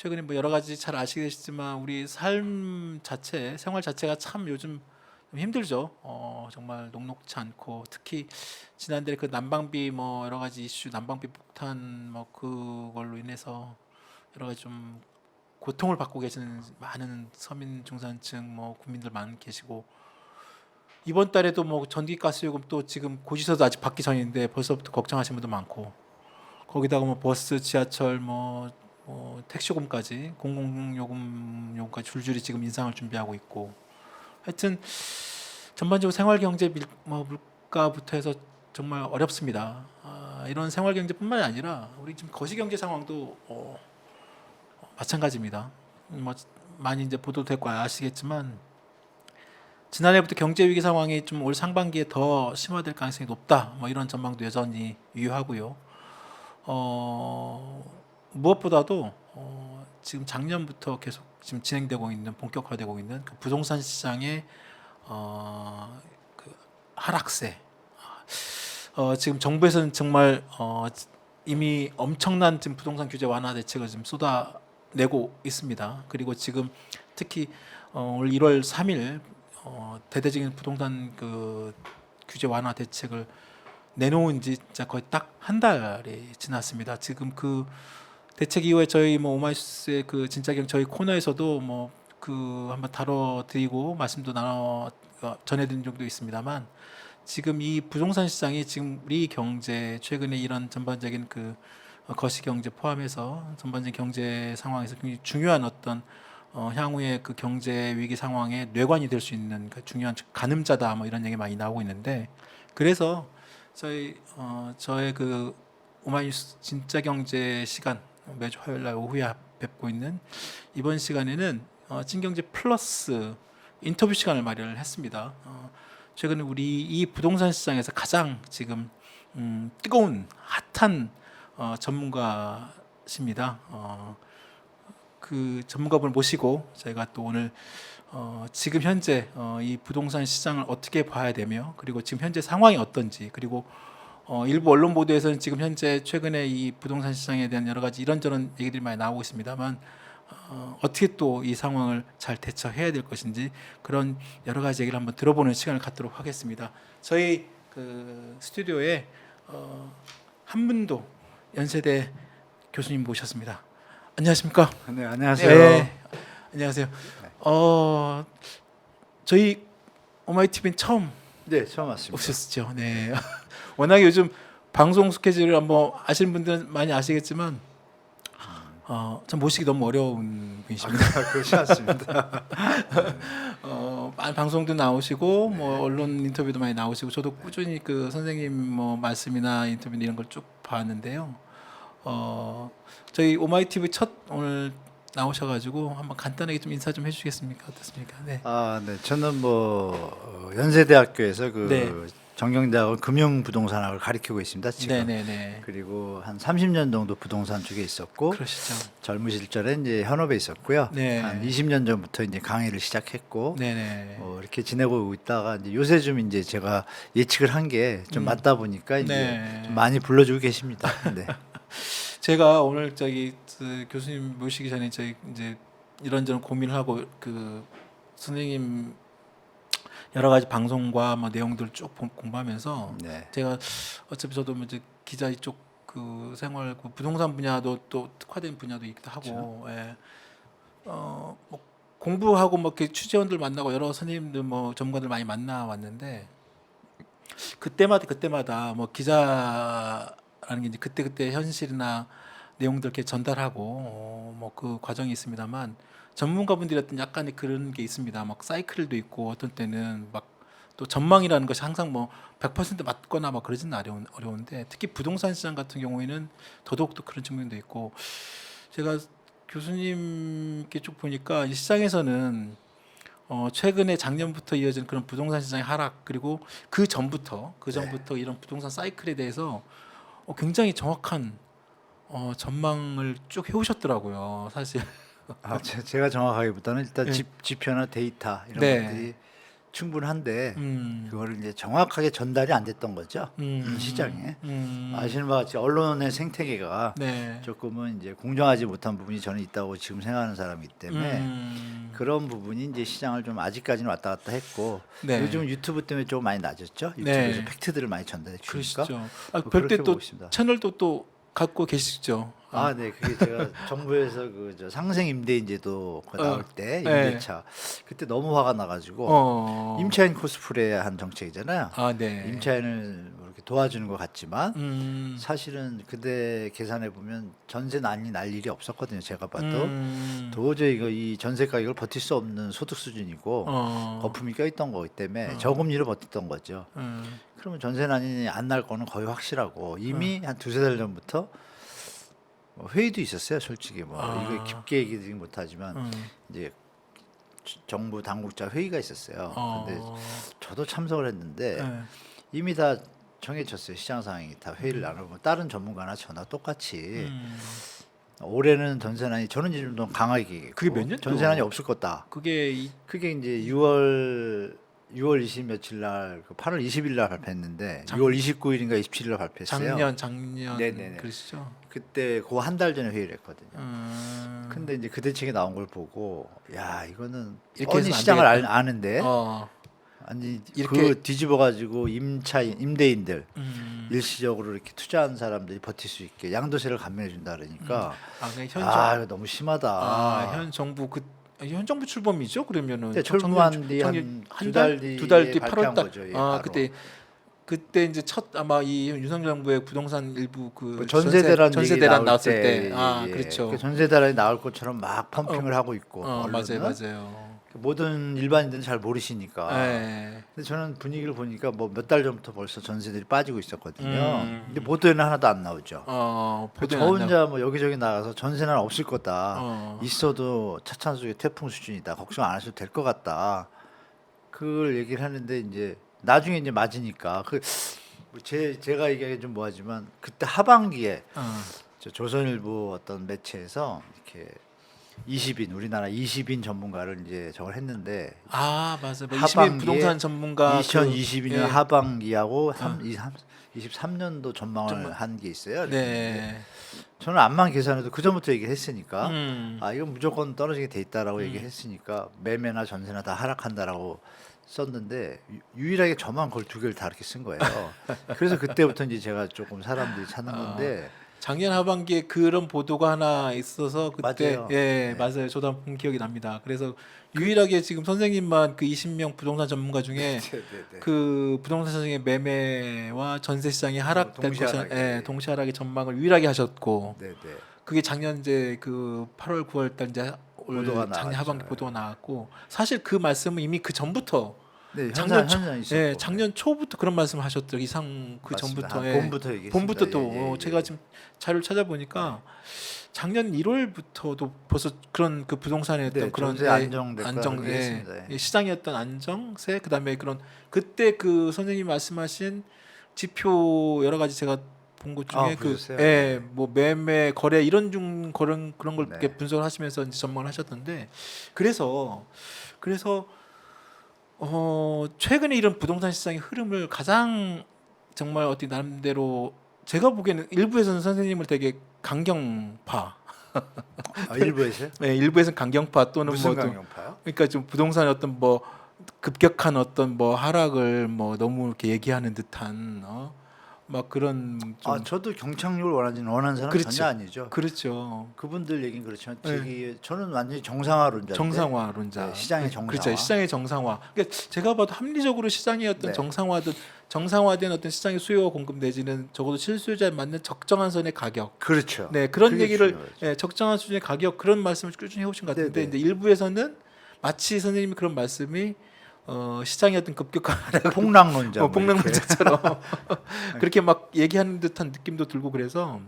최근에 뭐 여러 가지 잘 아시겠지만 우리 삶 자체, 생활 자체가 참 요즘 좀 힘들죠. 정말 녹록치 않고 특히 지난달에 그 난방비 뭐 여러 가지 이슈, 난방비 폭탄 뭐 그걸로 인해서 여러 가지 좀 고통을 받고 계시는 많은 서민 중산층 뭐 국민들 많이 계시고 이번 달에도 뭐 전기가스 요금 또 지금 고지서도 아직 받기 전인데 벌써부터 걱정하시는 분도 많고 거기다가 뭐 버스, 지하철 뭐 택시 요금까지 공공요금까지 줄줄이 지금 인상을 준비하고 있고 하여튼 전반적으로 생활 경제 뭐 물가부터 해서 정말 어렵습니다. 이런 생활 경제뿐만이 아니라 우리 지금 거시 경제 상황도 마찬가지입니다. 뭐 많이 이제 보도되고 아시겠지만 지난해부터 경제 위기 상황이 좀 올 상반기에 더 심화될 가능성이 높다. 뭐 이런 전망도 여전히 유효하고요. 무엇보다도 지금 작년부터 계속 지금 진행되고 있는 본격화되고 있는 그 부동산 시장의 그 하락세. 지금 정부에서는 정말 이미 엄청난 지금 부동산 규제 완화 대책을 지금 쏟아내고 있습니다. 그리고 지금 특히 올 1월 3일 대대적인 부동산 그 규제 완화 대책을 내놓은 지 진짜 거의 딱 한 달이 지났습니다. 지금 그 대책 이후에 저희 뭐 오마이뉴스의 그 진짜경 저희 코너에서도 뭐 그 한번 다뤄드리고 말씀도 나눠 전해드린 적도 있습니다만 지금 이 부동산 시장이 지금 우리 경제 최근에 이런 전반적인 그 거시 경제 포함해서 전반적인 경제 상황에서 굉장히 중요한 어떤 향후의 그 경제 위기 상황에 뇌관이 될 수 있는 그 중요한 가늠자다 뭐 이런 얘기 많이 나오고 있는데 그래서 저의 그 오마이뉴스 진짜 경제 시간 매주 화요일 날 오후에 뵙고 있는 이번 시간에는 찐경제 플러스 인터뷰 시간을 마련을 했습니다. 최근에 우리 이 부동산 시장에서 가장 지금 뜨거운 핫한 전문가십니다. 그 전문가분을 모시고 저희가 또 오늘 지금 현재 이 부동산 시장을 어떻게 봐야 되며 그리고 지금 현재 상황이 어떤지 그리고 일부 언론 보도에서는 지금 현재 최근에 이 부동산 시장에 대한 여러 가지 이런저런 얘기들이 많이 나오고 있습니다만 어떻게 또 이 상황을 잘 대처해야 될 것인지 그런 여러 가지 얘기를 한번 들어보는 시간을 갖도록 하겠습니다. 저희 그 스튜디오에 한 분도 연세대 교수님 모셨습니다. 안녕하십니까? 네, 안녕하세요. 네, 안녕하세요. 저희 오마이TV는 처음 네, 처음 왔습니다. 오셨죠. 네. 워낙 요즘 방송 스케줄을 한번 아시는 분들은 많이 아시겠지만 참 모시기 너무 어려운 분이십니다. 그렇지 않습니다. 많은 방송도 나오시고 뭐 언론 인터뷰도 많이 나오시고 저도 꾸준히 그 선생님 뭐 말씀이나 인터뷰 이런 걸 쭉 봤는데요. 저희 오마이TV 첫 오늘 나오셔가지고 한번 간단하게 좀 인사 좀 해주시겠습니까? 어떻습니까? 네. 네, 저는 뭐 연세대학교에서 그 네. 정경대학원 금융부동산학을 가르치고 있습니다. 지금. 네네네. 그리고 한 30년 정도 부동산 쪽에 있었고 그러시죠. 젊으실 시절에 이제 현업에 있었고요. 네. 한 20년 전부터 이제 강의를 시작했고 네네. 이렇게 지내고 있다가 이제 요새 좀 이제 제가 예측을 한 게 좀 맞다 보니까 이제 네. 좀 많이 불러주고 계십니다. 네. 제가 오늘 저기 그 교수님 모시기 전에 저희 이제 이런저런 고민을 하고 그 선생님 여러 가지 방송과 뭐 내용들을 쭉 공부하면서 네. 제가 어차피 저도 뭐 이제 기자 이쪽 그 생활 그 부동산 분야도 또 특화된 분야도 있기도 하고 예. 뭐 공부하고 뭐 이렇게 취재원들 만나고 여러 선생님들 뭐 전문가들 많이 만나 왔는데 그때마다 뭐 기자라는 게 이제 그때 현실이나 내용들 이렇게 전달하고 뭐 그 과정이 있습니다만 전문가분들이 어떤 약간의 그런 게 있습니다. 막 사이클도 있고 어떤 때는 막 또 전망이라는 것이 항상 뭐 100% 맞거나 막 그러지는 어려운데 특히 부동산 시장 같은 경우에는 더더욱 또 그런 측면도 있고 제가 교수님께 쭉 보니까 이 시장에서는 최근에 작년부터 이어진 그런 부동산 시장의 하락 그리고 그 전부터 이런 부동산 사이클에 대해서 굉장히 정확한 전망을 쭉 해오셨더라고요. 사실. 제가 정확하기보다는 일단 네. 지표나 데이터 이런 네. 것들이 충분한데 그거를 이제 정확하게 전달이 안 됐던 거죠. 시장에. 아시는 바와 같이 언론의 생태계가 네. 조금은 이제 공정하지 못한 부분이 저는 있다고 지금 생각하는 사람이기 때문에 그런 부분이 이제 시장을 좀 아직까지는 왔다 갔다 했고 네. 요즘 유튜브 때문에 좀 많이 낮았죠. 유튜브에서 네. 팩트들을 많이 전달해 주니까. 그러시죠. 뭐 별때 그렇게 또 보고 있습니다. 채널도 또 갖고 계시죠. 아, 네, 그게 제가 정부에서 그 저 상생 임대인제도 그거 나올 때 네. 임대차 그때 너무 화가 나가지고 임차인 코스프레 한 정책이잖아요. 아, 네. 임차인을 뭐 이렇게 도와주는 것 같지만 음. 사실은 그때 계산해 보면 전세 난이 날 일이 없었거든요. 제가 봐도 도저히 이 전세 가격을 버틸 수 없는 소득 수준이고 거품이 껴있던 거기 때문에 저금리로 버텼던 거죠. 그러면 전세 난이 안 날 거는 거의 확실하고 이미 한 두세 달 전부터 뭐 회의도 있었어요. 솔직히 뭐 이거 깊게 얘기드리긴 못하지만 이제 정부 당국자 회의가 있었어요. 근데 저도 참석을 했는데 네. 이미 다 정해졌어요. 시장 상황이 다 회의를 나누고 다른 전문가나 저나 똑같이 올해는 전세난이 저는 이제 좀 더 강하게 얘기했고 그게 몇 년도? 전세난이 없을 거다. 그게 그게 이제 6월 20 며칠 날, 그 8월 20일 날 발표했는데 6월 29일인가 27일 날 발표했어요. 작년 네네네. 그러시죠? 그때 그 한 달 전에 회의를 했거든요. 근데 이제 그 대책이 나온 걸 보고 야 이거는 이렇게 뻔히 해서는 안 시장을 되겠다. 아는데 어. 아니 이렇게- 그 뒤집어 가지고 임대인들 일시적으로 이렇게 투자한 사람들이 버틸 수 있게 양도세를 감면해 준다 그러니까 그냥 현 이거 너무 심하다. 현 정부 현 정부 출범이죠? 그러면은 그때 출범한 뒤 한 두 달 뒤에 8월 달. 거죠. 예, 바로. 그때 이제 첫 아마 이 윤석열 정부의 부동산 일부 그 전세 대란 전세 얘기 대란 나올 나왔을 때, 예. 그렇죠. 그 전세 대란이 나올 것처럼 막 펌핑을 하고 있고 언론은. 맞아요. 모든 일반인들은 잘 모르시니까. 네. 근데 저는 분위기를 보니까 뭐 몇 달 전부터 벌써 전세들이 빠지고 있었거든요. 근데 보도에는 하나도 안 나오죠. 보도에 저 안 나오- 혼자 뭐 여기저기 나가서 전세는 없을 거다. 어. 있어도 차찬 속의 태풍 수준이다. 걱정 안 하셔도 될 것 같다. 그걸 얘기를 하는데 이제 나중에 이제 맞으니까 제가 얘기하기 좀 뭐하지만 그때 하반기에 저 조선일보 어떤 매체에서 이렇게 20인 우리나라 20인 전문가를 이제 저걸 했는데 맞아요. 뭐 20인 하반기에 부동산 전문가 2022년 예. 하반기하고 23년도 전망을 한 게 있어요. 네. 저는 암만 계산해도 그 전부터 얘기했으니까 음. 이건 무조건 떨어지게 돼 있다라고 얘기했으니까 매매나 전세나 다 하락한다라고 썼는데 유일하게 저만 그걸 두 개를 다 이렇게 쓴 거예요. 그래서 그때부터 이제 제가 조금 사람들이 찾는 건데 작년 하반기에 그런 보도가 하나 있어서 그때 맞아요. 예, 맞아요. 저도 한 번 기억이 납니다. 그래서 유일하게 지금 선생님만 그 20명 부동산 전문가 중에 네네네. 그 부동산 시장의 매매와 전세 시장이 하락될 동시에 것을 하락이. 동시 하락의 전망을 유일하게 하셨고 네네. 그게 작년 이제 그 8월 9월 달 이제 올 보도가 작년 나왔죠. 하반기 보도가 나왔고 사실 그 말씀은 이미 그 전부터 네, 작년 현상 있었고. 예, 작년 초부터 그런 말씀을 하셨더라고요. 이상 그 맞습니다. 전부터 한 봄부터 얘기했습니다. 봄부터 또 예, 예, 제가 예. 지금 자료를 찾아보니까 작년 1월부터도 벌써 그런 그 부동산의 어떤 네, 그런 전세 안정될 거라고 얘기했습니다. 예. 시장의 어떤 안정세 그다음에 그런 그때 그 선생님이 말씀하신 지표 여러 가지 제가 본 것 중에 보셨어요? 뭐 매매 거래 이런 그런 걸 네. 이렇게 분석을 하시면서 이제 전망을 하셨던데 그래서 최근에 이런 부동산 시장의 흐름을 가장 정말 어떻게 나름대로 제가 보기에는 일부에서는 선생님을 되게 강경파, 일부에서요? 네, 일부에서는 강경파 또는 무슨 뭐 또- 강경파요? 그러니까 좀 부동산의 어떤 뭐 급격한 어떤 뭐 하락을 뭐 너무 이렇게 얘기하는 듯한 막 그런 좀 저도 경착륙을 원하는 사람 그렇죠. 전혀 아니죠. 그렇죠. 그분들 얘기는 그렇지만 저는 완전히 정상화론자. 정상화론자. 네, 시장의 정상화. 그렇죠. 시장의 정상화. 그러니까 제가 봐도 합리적으로 시장의 어떤 네. 정상화된 어떤 시장의 수요와 공급 내지는 적어도 실수요자에 맞는 적정한 선의 가격. 그렇죠. 네, 그런 그게 얘기를 중요하죠. 적정한 수준의 가격 그런 말씀을 꾸준히 해오신 것 같은데 네, 네. 이제 일부에서는 마치 선생님이 그런 말씀이 시장의 어떤 급격한 폭락론자. 뭐 이렇게. 폭락론자처럼 그렇게 막 얘기하는 듯한 느낌도 들고 그래서